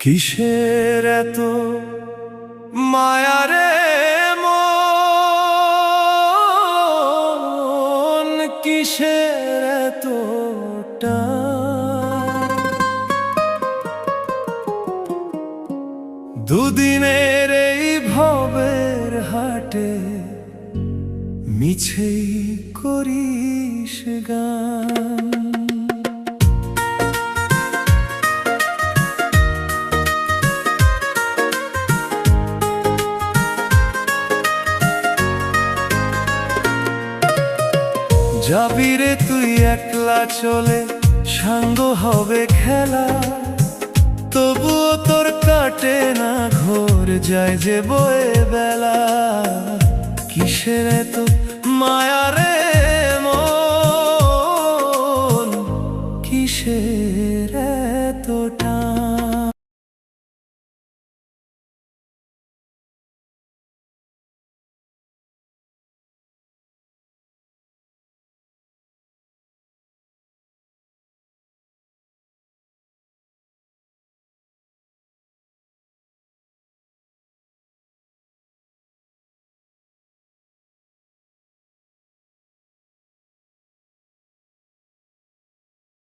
কিসের এত মায়া রে মন, কিসের এত টান? দুদিনের এই ভবের হাটে মিছেই করিস গান। যাবি রে তুই একলা চলে, সাঙ্গ হবে খেলা, তবুও তোর কাটে না ঘোর, যায় যে বয়ে বেলা। কিসের এত মায়া রে